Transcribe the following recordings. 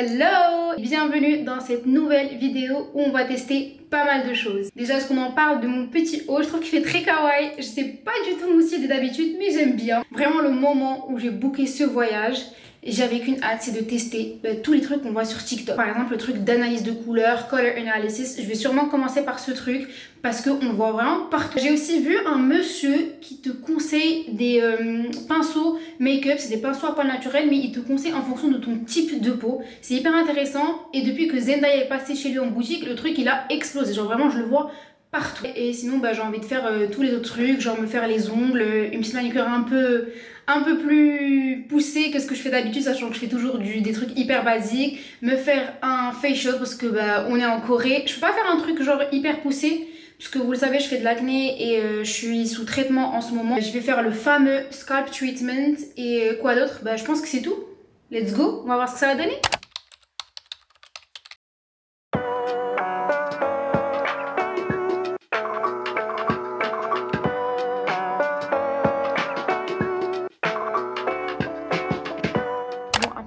Hello! Bienvenue dans cette nouvelle vidéo où on va tester pas mal de choses. Déjà, est-ce qu'on en parle de mon petit haut? Je trouve qu'il fait très kawaii. Je sais pas du tout mon style d'habitude, mais j'aime bien. Vraiment le moment où j'ai booké ce voyage, j'avais qu'une hâte, c'est de tester tous les trucs qu'on voit sur TikTok. Par exemple, le truc d'analyse de couleurs, color analysis. Je vais sûrement commencer par ce truc parce qu'on voit vraiment partout. J'ai aussi vu un monsieur qui te conseille des pinceaux make-up. C'est des pinceaux à poils naturels, mais il te conseille en fonction de ton type de peau. C'est hyper intéressant. Et depuis que Zendaya est passé chez lui en boutique, le truc il a explosé. Genre vraiment, je le vois partout. Et sinon, j'ai envie de faire tous les autres trucs, genre me faire les ongles, une petite manucure un peu plus poussée que ce que je fais d'habitude, sachant que je fais toujours des trucs hyper basiques. Me faire un facial parce que on est en Corée. Je peux pas faire un truc genre hyper poussé parce que vous le savez, je fais de l'acné et je suis sous traitement en ce moment. Je vais faire le fameux scalp treatment et quoi d'autre? Je pense que c'est tout. Let's go, on va voir ce que ça va donner.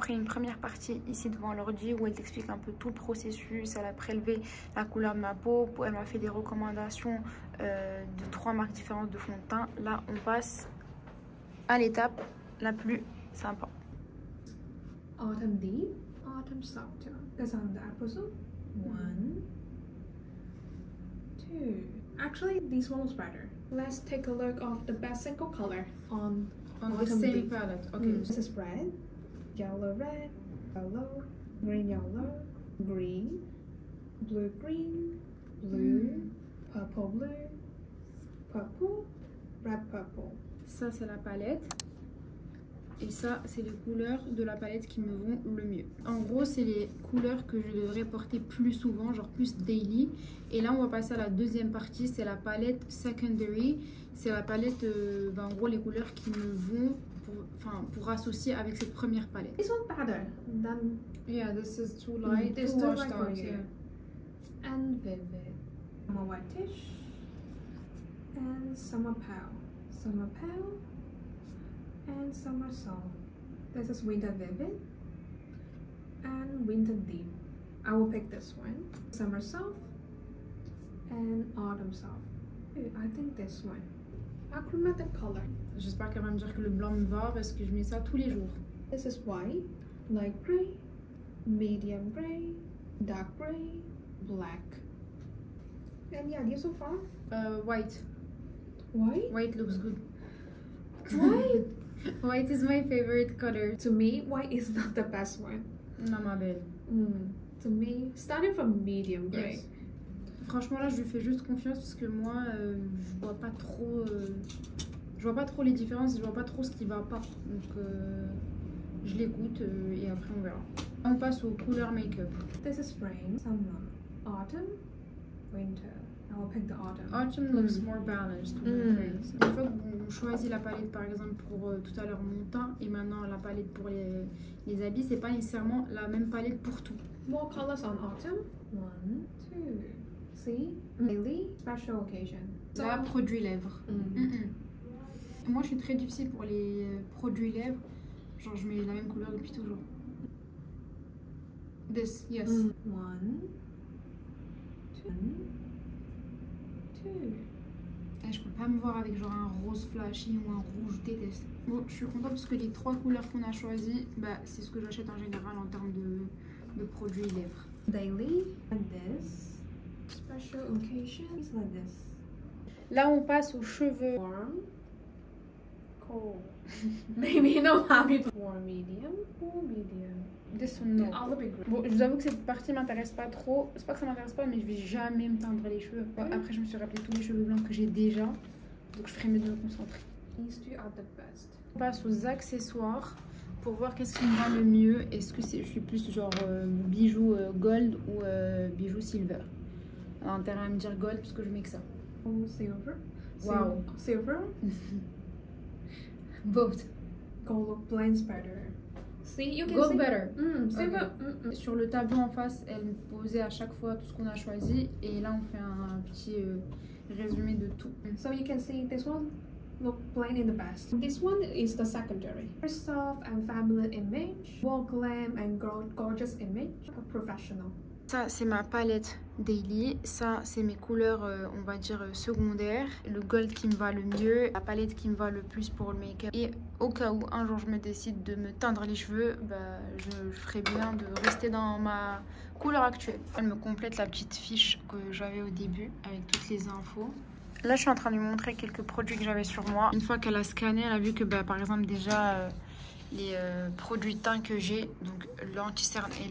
Une première partie ici devant l'ordi où elle t'explique un peu tout le processus. Elle a prélevé la couleur de ma peau, elle m'a fait des recommandations de 3 marques différentes de fond de teint. Là on passe à l'étape la plus sympa. Autumn deep, autumn softer. Gazanda apple. 1, 2. Actually, this one was better. Let's take a look of the best single color on the same palette. Okay. This is red, yellow, red, yellow, yellow, green, blue, purple, red, purple. Ça c'est la palette. Et ça, c'est les couleurs de la palette qui me vont le mieux. En gros, c'est les couleurs que je devrais porter plus souvent, genre plus daily. Et là, on va passer à la deuxième partie, c'est la palette secondary. C'est la palette, en gros, les couleurs qui me vont pour associer avec cette première palette. This one better than... Yeah, this is too light. This too washed out, yeah. And vivid. More whitish. And summer pale. Summer pale. And summer soft. This is winter vivid and winter deep. I will pick this one. Summer soft and autumn soft. I think this one. Achromatic color. J'espère qu'elle va me dire que le blanc me va parce que je mets ça tous les jours. This is white, light gray, medium gray, dark gray, black. Any ideas so far? White. White? White looks good. White? White is my favorite color. To me, white is not the best one. Non, ma belle. To me, starting from medium gray. Yes. Franchement, là, je lui fais juste confiance parce que moi, je vois pas trop les différences, je vois pas trop ce qui va pas. Donc, je l'écoute et après on verra. On passe aux couleurs make-up. This is spring, summer, autumn, winter. I will pick the autumn. Autumn looks more balanced. Une fois qu'on choisit la palette par exemple pour tout à l'heure mon teint et maintenant la palette pour les habits, c'est pas nécessairement la même palette pour tout. More colors on autumn. 1, 2. See? Daily special occasion. Là, produit lèvres. Moi je suis très difficile pour les produits lèvres. Genre je mets la même couleur depuis toujours. This, yes. 1, 2. Je peux pas me voir avec genre un rose flashy ou un rouge, je déteste. Bon, je suis contente parce que les 3 couleurs qu'on a choisies, c'est ce que j'achète en général en termes de produits lèvres. Daily, like this. Special occasions, like this. Là, on passe aux cheveux. Warm, cold. Maybe no happy. Warm, medium, cool, medium. This one, no. All the big. Bon, je vous avoue que cette partie m'intéresse pas trop. C'est pas que ça m'intéresse pas, mais je vais jamais me teindre les cheveux. Après, je me suis rappelé tous les cheveux blancs que j'ai déjà. Donc, je ferai mieux de me concentrer. These two are the best. On passe aux accessoires pour voir qu'est-ce qui me va le mieux. Est-ce que je suis plus genre bijoux gold ou bijoux silver? Alors, intérêt à me dire gold parce que je mets que ça. Oh, silver. Wow. Silver. Both. Gold look blends better. See, you can Gold see. Better. Silver. Okay. Sur le tableau en face, elle me posait à chaque fois tout ce qu'on a choisi. Et là, on fait un petit résumé de tout. So you can see this one look plain in the best. This one is the secondary. Soft and feminine image, more glam and gorgeous image, a professional. Ça c'est ma palette daily, ça c'est mes couleurs on va dire secondaires, le gold qui me va le mieux, la palette qui me va le plus pour le make-up, et au cas où un jour je me décide de me teindre les cheveux, bah, je ferais bien de rester dans ma couleur actuelle. Elle me complète la petite fiche que j'avais au début avec toutes les infos. Là je suis en train de lui montrer quelques produits que j'avais sur moi. Une fois qu'elle a scanné, elle a vu que bah, par exemple déjà les produits teint que j'ai, donc l'anti-cerne et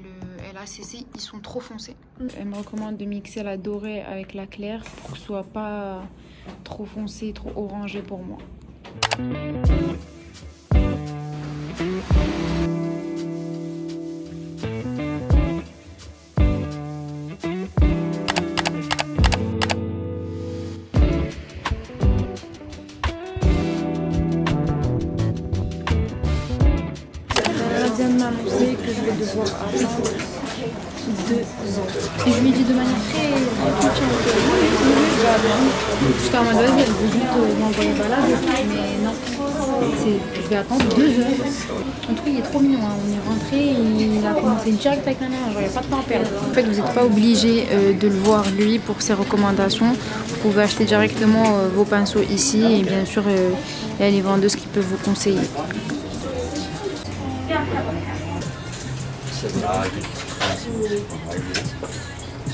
le LACC, ils sont trop foncés. Elle me recommande de mixer la dorée avec la claire pour que ce soit pas trop foncé, trop orangé pour moi. Vient de m'annoncer que je vais devoir attendre 2 ans. Et je lui ai dit de manière très confiante que je vais attendre. J'étais en mode vas-y, elle veut juste m'envoyer balade, mais non, je vais attendre 2 heures. En tout cas, il est trop mignon, hein. On est rentré, il a commencé direct avec un an, genre il n'y a pas de temps à perdre. En fait, vous n'êtes pas obligé de le voir lui pour ses recommandations. Vous pouvez acheter directement vos pinceaux ici et bien sûr, il y a les vendeuses qui peuvent vous conseiller.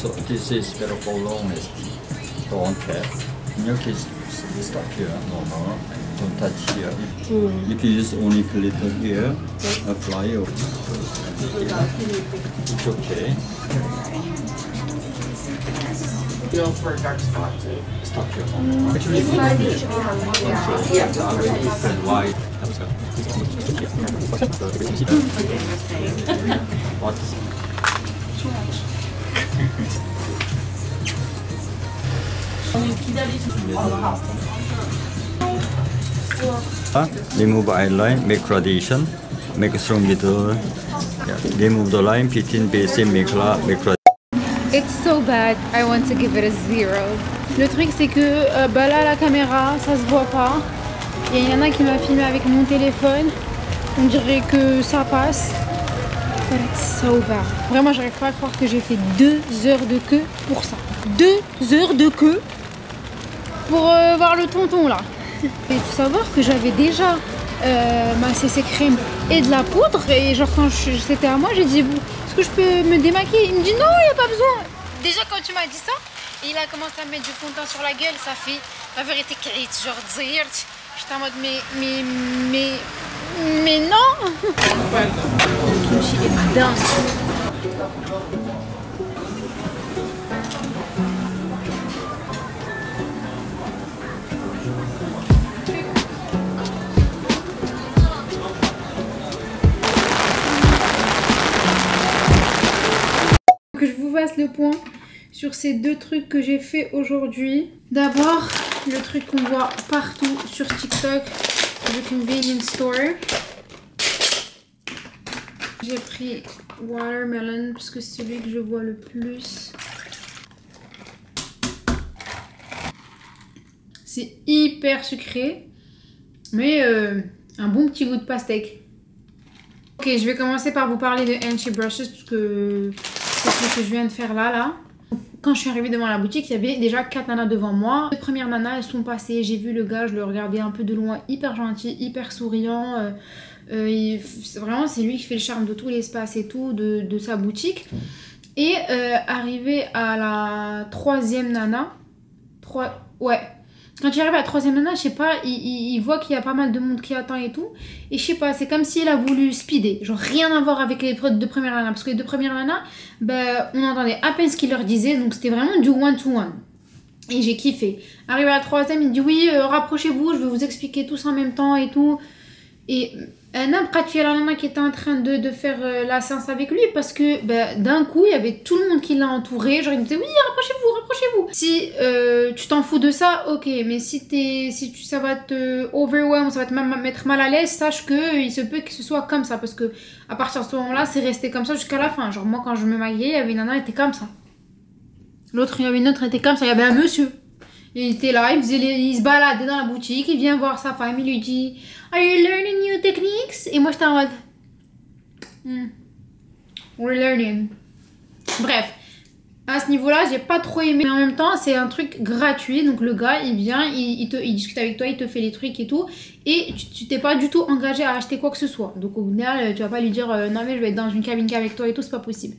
So this is better for longest. Don't care. In your case, stop here, normal. Don't touch here. If you use only glitter here, apply over. It's okay. Feel for a dark spot too. Stop here. Actually, it's already different white. What? Remove eyeliner, make gradation, make strong middle. Yeah. Remove the line between base and make gradation. It's so bad, I want to give it a 0. Le truc c'est que bah là la caméra ça se voit pas. Il y en a qui m'a filmé avec mon téléphone. On dirait que ça passe. But it's so bad. Vraiment j'arrive pas à croire que j'ai fait 2 heures de queue pour ça. 2 heures de queue pour voir le tonton là. Et faut savoir que j'avais déjà ma CC crème et de la poudre. Et genre quand c'était à moi j'ai dit est-ce que je peux me démaquiller? Il me dit non, il n'y a pas besoin. Déjà quand tu m'as dit ça, il a commencé à mettre du fond de teint sur la gueule, ça fait la vérité crête, genre dire. J'étais en mode mais non. Kimchi est dingue. Que je vous fasse le point sur ces 2 trucs que j'ai fait aujourd'hui. D'abord, le truc qu'on voit partout sur TikTok, le convenience store. J'ai pris watermelon parce que c'est celui que je vois le plus. C'est hyper sucré, mais un bon petit goût de pastèque. Ok, je vais commencer par vous parler de Anchi Brushes parce que c'est ce que je viens de faire là. Quand je suis arrivée devant la boutique, il y avait déjà 4 nanas devant moi. Les premières nanas, elles sont passées. J'ai vu le gars, je le regardais un peu de loin, hyper gentil, hyper souriant. Vraiment, c'est lui qui fait le charme de tout l'espace et tout, de sa boutique. Et arrivé à la 3e nana, ouais. Quand il arrive à la 3e nana, je sais pas, il voit qu'il y a pas mal de monde qui attend et tout. Et je sais pas, c'est comme s'il a voulu speeder. Genre rien à voir avec les 2 premières nanas. Parce que les 2 premières nanas, ben, on entendait à peine ce qu'il leur disait. Donc c'était vraiment du one-to-one. Et j'ai kiffé. Arrivé à la 3e, il dit oui, rapprochez-vous, je vais vous expliquer tous en même temps et tout. Et n'importe quelle nana qui était en train de faire la séance avec lui parce que d'un coup il y avait tout le monde qui l'a entouré, genre il me disait oui rapprochez-vous. Si tu t'en fous de ça, ok, mais si ça va te overwhelm, ça va te mettre mal à l'aise, sache que il se peut que ce soit comme ça parce que à partir de ce moment là c'est resté comme ça jusqu'à la fin. Genre moi quand je me maquillais, il y avait une nana qui était comme ça, l'autre il y avait une autre qui était comme ça, il y avait un monsieur Il était là, il se baladait dans la boutique, il vient voir sa femme, il lui dit Are you learning new techniques? Et moi j'étais en mode We're learning. Bref, à ce niveau-là, j'ai pas trop aimé. Mais en même temps, c'est un truc gratuit. Donc le gars, il vient, il discute avec toi, il te fait les trucs et tout. Et tu t'es pas du tout engagé à acheter quoi que ce soit. Donc au final, tu vas pas lui dire non mais je vais être dans une cabine avec toi et tout, c'est pas possible.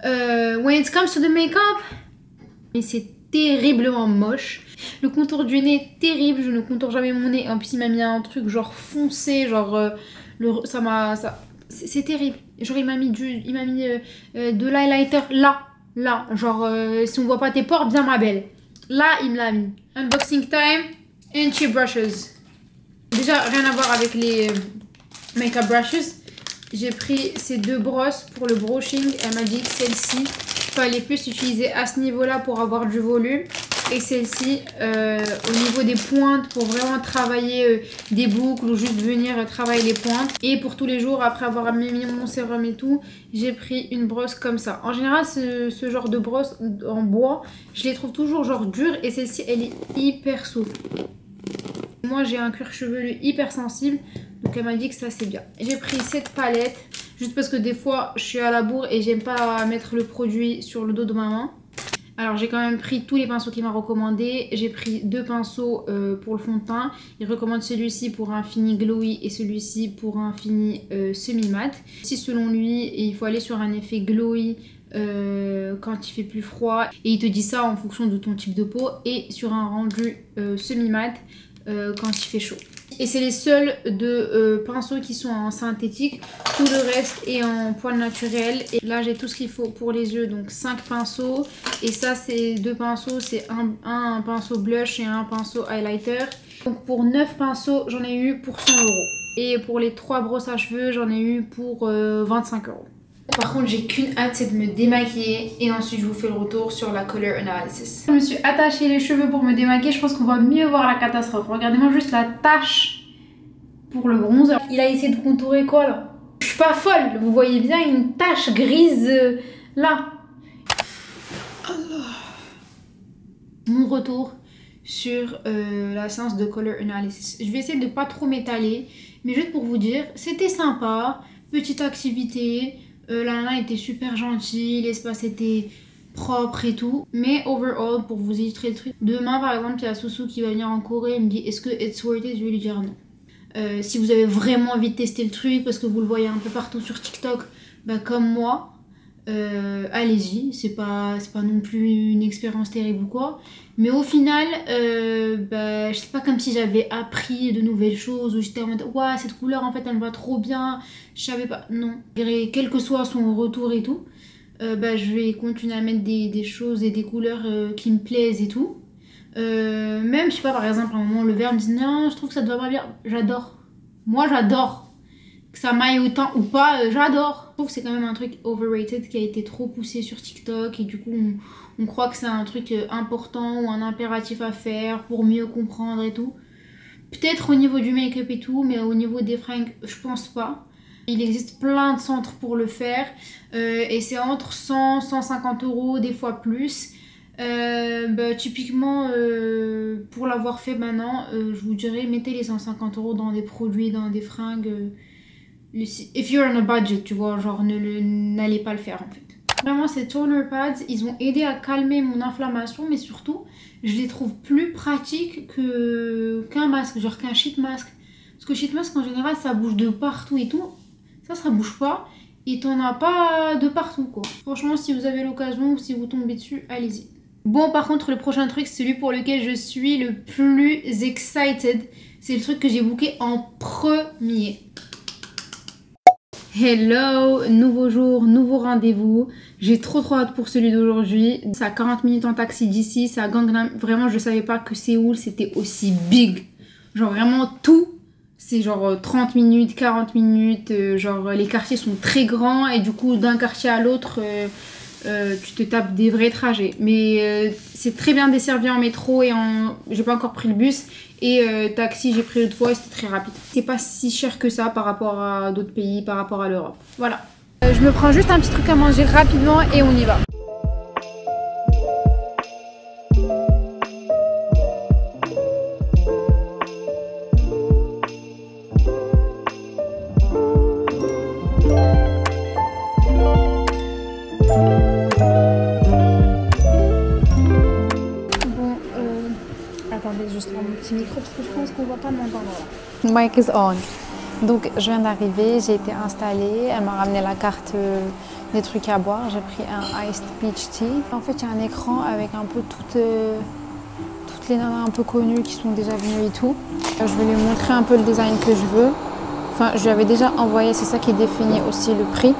When it comes to the make-up, mais c'est terriblement moche. Le contour du nez est terrible, je ne contourne jamais mon nez. En plus il m'a mis un truc genre foncé, genre c'est terrible. Genre il m'a mis de l'highlighter là, genre si on voit pas tes pores, bien ma belle. Là il me l'a mis. Unboxing time and cheap brushes. Déjà rien à voir avec les makeup brushes. J'ai pris ces deux brosses pour le brushing. Elle m'a dit que celle-ci, fallait plus utiliser à ce niveau-là pour avoir du volume. Et celle-ci, au niveau des pointes, pour vraiment travailler des boucles ou juste venir travailler les pointes. Et pour tous les jours, après avoir mis mon sérum et tout, j'ai pris une brosse comme ça. En général, ce genre de brosse en bois, je les trouve toujours genre dures. Et celle-ci, elle est hyper souple. Moi, j'ai un cuir chevelu hyper sensible. Donc elle m'a dit que ça c'est bien. J'ai pris cette palette juste parce que des fois je suis à la bourre et j'aime pas mettre le produit sur le dos de ma main. Alors j'ai quand même pris tous les pinceaux qu'il m'a recommandé. J'ai pris deux pinceaux pour le fond de teint. Il recommande celui-ci pour un fini glowy et celui-ci pour un fini semi-mat. Si selon lui il faut aller sur un effet glowy quand il fait plus froid. Et il te dit ça en fonction de ton type de peau. Et sur un rendu semi-mat quand il fait chaud. Et c'est les seuls pinceaux qui sont en synthétique. Tout le reste est en poil naturel. Et là j'ai tout ce qu'il faut pour les yeux. Donc 5 pinceaux. Et ça c'est 2 pinceaux. C'est un pinceau blush et un pinceau highlighter. Donc pour 9 pinceaux j'en ai eu pour 100 €. Et pour les 3 brosses à cheveux j'en ai eu pour 25 €. Par contre j'ai qu'une hâte, c'est de me démaquiller et ensuite je vous fais le retour sur la color analysis. Je me suis attaché les cheveux pour me démaquiller, je pense qu'on va mieux voir la catastrophe. Regardez-moi juste la tache pour le bronzer. Il a essayé de contourer quoi là? Je suis pas folle, vous voyez bien une tache grise là. Alors. Mon retour sur la séance de color analysis. Je vais essayer de pas trop m'étaler, mais juste pour vous dire, c'était sympa, petite activité. La nana était super gentille, l'espace était propre et tout. Mais overall, pour vous illustrer le truc, demain par exemple, il y a Sousou qui va venir en Corée. Il me dit est-ce que it's worth it? Je vais lui dire non. Si vous avez vraiment envie de tester le truc, parce que vous le voyez un peu partout sur TikTok, bah comme moi, allez-y. C'est pas non plus une expérience terrible ou quoi. Mais au final, bah, je sais pas, comme si j'avais appris de nouvelles choses, ou j'étais en mode ouais, cette couleur en fait elle me va trop bien, je savais pas, non. Quel que soit son retour et tout, bah, je vais continuer à mettre des choses et des couleurs qui me plaisent et tout. Même, je sais pas, par exemple, à un moment le verre me dit non, je trouve que ça te va pas bien, j'adore. Moi j'adore. Que ça m'aille autant ou pas, j'adore. Je trouve que c'est quand même un truc overrated qui a été trop poussé sur TikTok et du coup on croit que c'est un truc important ou un impératif à faire pour mieux comprendre et tout. Peut-être au niveau du make-up et tout, mais au niveau des fringues, je pense pas. Il existe plein de centres pour le faire et c'est entre 100, 150 €, des fois plus. Bah, typiquement pour l'avoir fait maintenant, je vous dirais mettez les 150 € dans des produits, dans des fringues. If you're on a budget, tu vois, genre n'allez pas le faire en fait. Vraiment ces toner pads, ils ont aidé à calmer mon inflammation, mais surtout je les trouve plus pratiques qu'un masque, genre qu'un sheet mask. Parce que sheet mask en général ça bouge de partout et tout, ça bouge pas et t'en as pas de partout quoi. Franchement si vous avez l'occasion ou si vous tombez dessus, allez-y. Bon par contre le prochain truc, c'est celui pour lequel je suis le plus excited, c'est le truc que j'ai booké en premier. Hello, nouveau jour, nouveau rendez-vous. J'ai trop hâte pour celui d'aujourd'hui. C'est à 40 minutes en taxi d'ici, c'est à Gangnam. Vraiment, je savais pas que Séoul c'était aussi big. Genre vraiment tout, c'est genre 30 minutes, 40 minutes. Genre les quartiers sont très grands et du coup d'un quartier à l'autre, tu te tapes des vrais trajets. Mais c'est très bien desservi en métro et j'ai pas encore pris le bus. Et taxi j'ai pris l'autre fois et c'était très rapide. C'est pas si cher que ça par rapport à d'autres pays, par rapport à l'Europe. Voilà. Je me prends juste un petit truc à manger rapidement et on y va. petit micro parce que je pense qu'on va pas m'entendre là. Mic is on. Donc je viens d'arriver, j'ai été installée, elle m'a ramené la carte des trucs à boire, j'ai pris un iced peach tea. En fait il y a un écran avec un peu toutes les nanas un peu connues qui sont déjà venues et tout. Je vais lui montrer un peu le design que je veux. Enfin je lui avais déjà envoyé, c'est ça qui définit aussi le prix.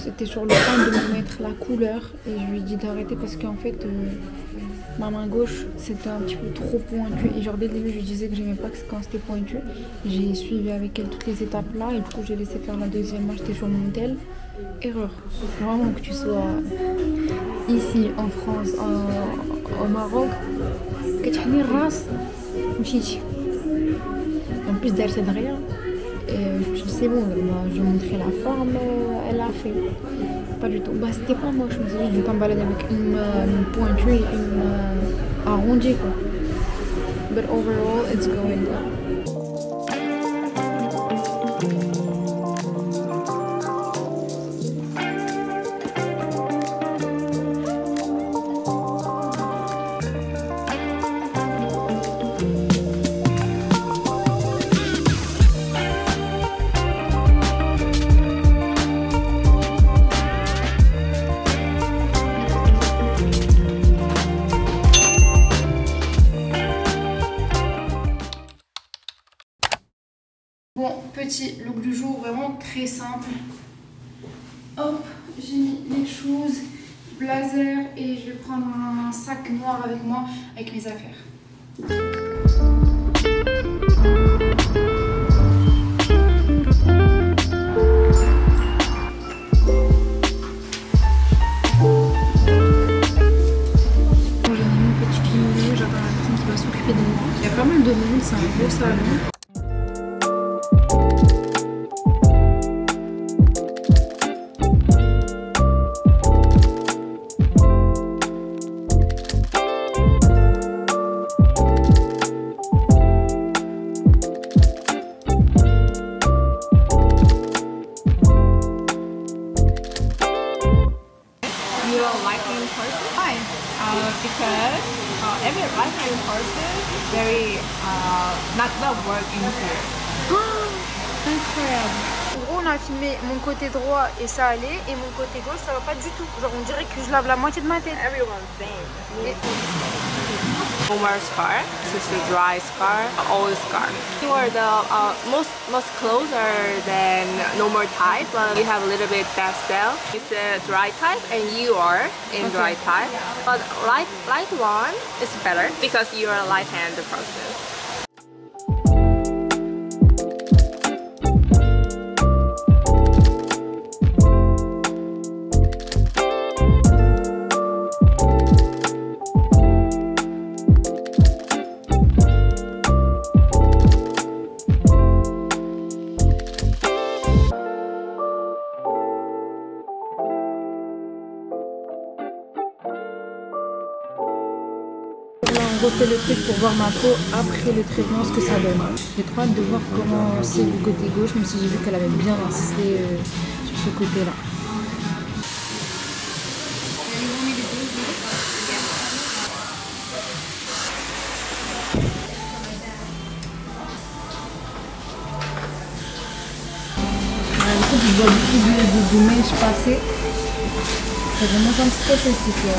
C'était sur le point de me mettre la couleur et je lui ai dit d'arrêter parce qu'en fait ma main gauche c'était un petit peu trop pointu et genre dès le début je lui disais que j'aimais pas quand c'était pointu. J'ai suivi avec elle toutes les étapes là et du coup j'ai laissé faire la deuxième. Moi j'étais sur mon tel. Erreur. Vraiment que tu sois ici en France, au Maroc, que tu aies une race, en plus d'elle c'est de rien. Et je me suis dit c'est bon, je vais montrer la forme, elle l'a fait. Pas du tout. Bah c'était pas moche, je me suis dit je vais pas me balader avec une pointue et une arrondie quoi. But overall it's going well. Bon, petit look du jour, vraiment très simple. Hop, j'ai mis les choses, blazer et je vais prendre un sac noir avec moi, avec mes affaires. J'ai mis une petite ligne, j'attends la personne qui va s'occuper de moi. Il y a pas mal de monde, c'est un beau salon. Because every right-hand person very not the work in here. Incroyable. En gros, on a filmé mon côté droit et ça allait, et mon côté gauche ça va pas du tout. Genre on dirait que je lave la moitié de ma tête. Everyone's same. Normal scar, this is dry scar, old scar. You are the most closer than normal type, but you have a little bit bad cell. It's a dry type, and you are in dry type. But light one is better because you are a light-hand person. On refait le truc pour voir ma peau après le traitement, ce que ça donne. J'ai trop hâte de voir comment c'est du côté gauche, même si j'ai vu qu'elle avait bien insisté sur ce côté-là. Du coup, je vois beaucoup de mèches passer. Ça commence un petit peu festif là.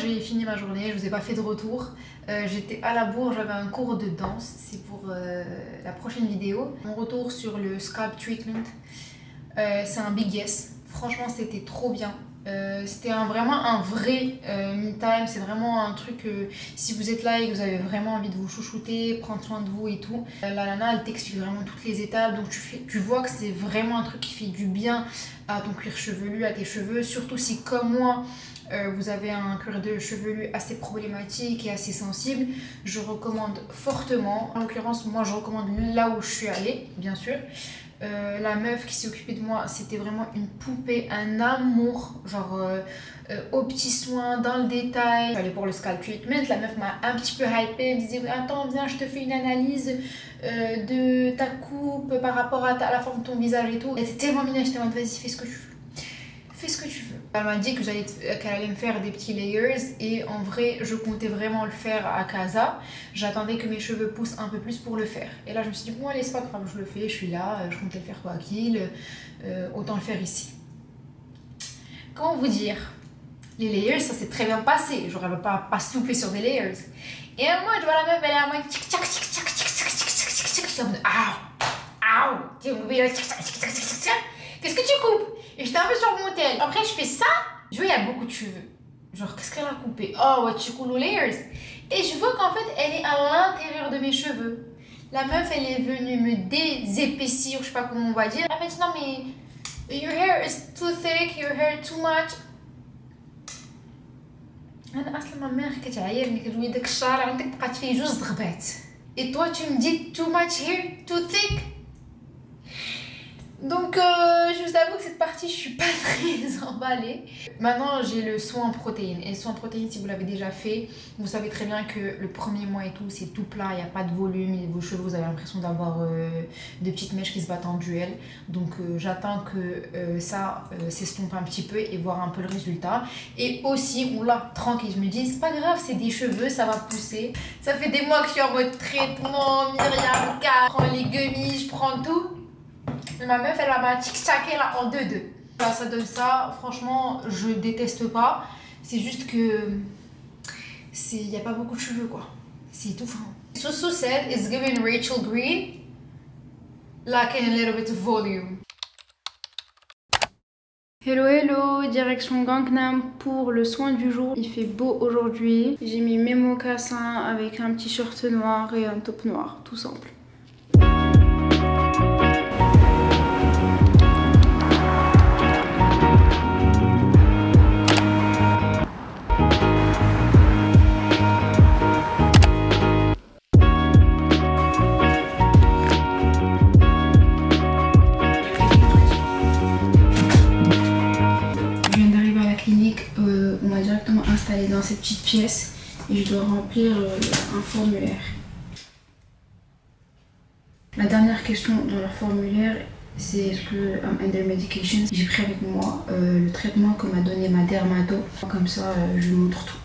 j'ai fini ma journée, je vous ai pas fait de retour. J'étais à la bourre, j'avais un cours de danse, c'est pour la prochaine vidéo. Mon retour sur le scalp treatment, c'est un big yes. Franchement, c'était trop bien. C'était vraiment un vrai me time, c'est vraiment un truc si vous êtes là et que vous avez vraiment envie de vous chouchouter, prendre soin de vous et tout, la nana elle t'explique vraiment toutes les étapes, donc tu vois que c'est vraiment un truc qui fait du bien à ton cuir chevelu, à tes cheveux, surtout si comme moi vous avez un cuir de chevelu assez problématique et assez sensible, je recommande fortement. En l'occurrence moi je recommande là où je suis allée bien sûr. La meuf qui s'est occupée de moi, c'était vraiment une poupée, un amour, genre aux petits soins, dans le détail. J'allais pour le scalp treatment, la meuf m'a un petit peu hypée, elle me disait attends viens je te fais une analyse de ta coupe par rapport à la forme de ton visage et tout. Elle était tellement mignonne, j'étais en mode vas-y fais ce que tu veux. Fais ce que tu veux. Elle m'a dit que qu'elle allait me faire des petits layers et en vrai je comptais vraiment le faire à casa. J'attendais que mes cheveux poussent un peu plus pour le faire. Et là je me suis dit bon allez c'est pas grave, je le fais, je suis là, je comptais le faire quoi qu'il, autant le faire ici. Comment vous dire, les layers ça s'est très bien passé, j'aurais pas soufflé sur des layers. Et moi je vois la meuf elle est à moi tic tac tic tac tic tac tic tac tic tac, je suis en mode qu'est-ce que tu coupes? Et j'étais un peu surmontée. Après je fais ça, je vois il y a beaucoup de cheveux. Genre qu'est-ce qu'elle a coupé? Oh what you call layers. Et je vois qu'en fait elle est à l'intérieur de mes cheveux. La meuf elle est venue me désépaissir, je sais pas comment on va dire. Elle m'a dit non mais your hair is too thick, your hair too much. انا اصلا ما mère كتعايرني كتقولي داك الشعر عندك بقات فيه جوج ضغبات. Et toi tu me dis too much hair, too thick. Donc je vous avoue que cette partie je suis pas très emballée. Maintenant j'ai le soin en protéines. Et le soin en protéines si vous l'avez déjà fait, vous savez très bien que le premier mois et tout c'est tout plat, il n'y a pas de volume, et vos cheveux vous avez l'impression d'avoir des petites mèches qui se battent en duel. Donc j'attends que ça s'estompe un petit peu et voir un peu le résultat. Et aussi on l'a tranquille, je me dis c'est pas grave, c'est des cheveux, ça va pousser. Ça fait des mois que je suis en mode traitement, Myriam, je prends les gummies, je prends tout. Ma meuf elle m'a tic-taqué là en 2-2. Là ça donne ça, franchement je déteste pas. C'est juste que il n'y a pas beaucoup de cheveux quoi. C'est étouffant. Susu said it's giving Rachel Green like a little bit of volume. Hello hello, direction Gangnam pour le soin du jour. Il fait beau aujourd'hui. J'ai mis mes mocassins avec un petit short noir et un top noir, tout simple. Dans cette petite pièce et je dois remplir un formulaire. La dernière question dans le formulaire c'est est-ce que I'm under medication. J'ai pris avec moi le traitement que m'a donné ma dermato, comme ça je vous montre tout.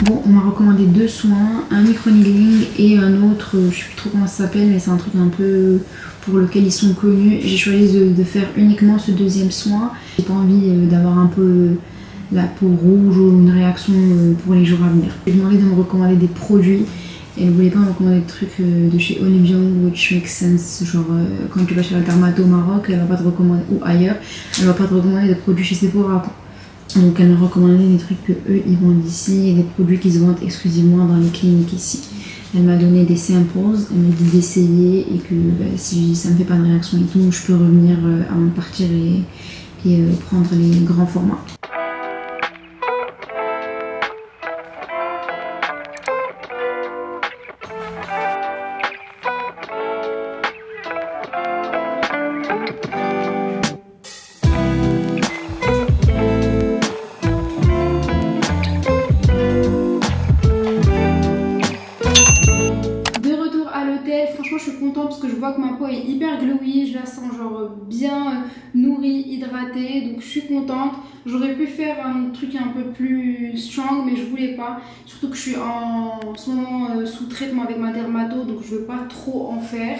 Bon, on m'a recommandé deux soins, un micro-needling et un autre, je sais plus trop comment ça s'appelle, mais c'est un truc un peu pour lequel ils sont connus. J'ai choisi de faire uniquement ce deuxième soin. J'ai pas envie d'avoir un peu la peau rouge ou une réaction pour les jours à venir. J'ai demandé de me recommander des produits. Elle ne voulait pas me recommander des trucs de chez Olive Young, which makes sense. Genre quand tu vas chez la dermato au Maroc, elle va pas te recommander, ou ailleurs, elle va pas te recommander des produits chez Sephora. Donc elle m'a recommandé des trucs que eux ils vendent ici et des produits qui se vendent exclusivement dans les cliniques ici. Elle m'a donné des samples, elle m'a dit d'essayer et que si ça me fait pas de réaction et tout, je peux revenir avant de partir et prendre les grands formats. est hyper glowy, je la sens genre bien nourrie, hydratée, donc je suis contente. J'aurais pu faire un truc un peu plus strong mais je voulais pas, surtout que je suis en ce moment sous traitement avec ma dermato, donc je veux pas trop en faire.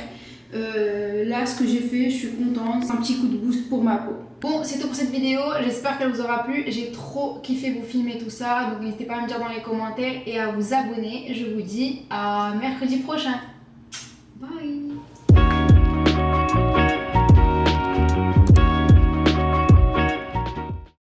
Là ce que j'ai fait, je suis contente, c'est un petit coup de boost pour ma peau. Bon, c'est tout pour cette vidéo, j'espère qu'elle vous aura plu. J'ai trop kiffé vous filmer tout ça, donc n'hésitez pas à me dire dans les commentaires et à vous abonner. Je vous dis à mercredi prochain.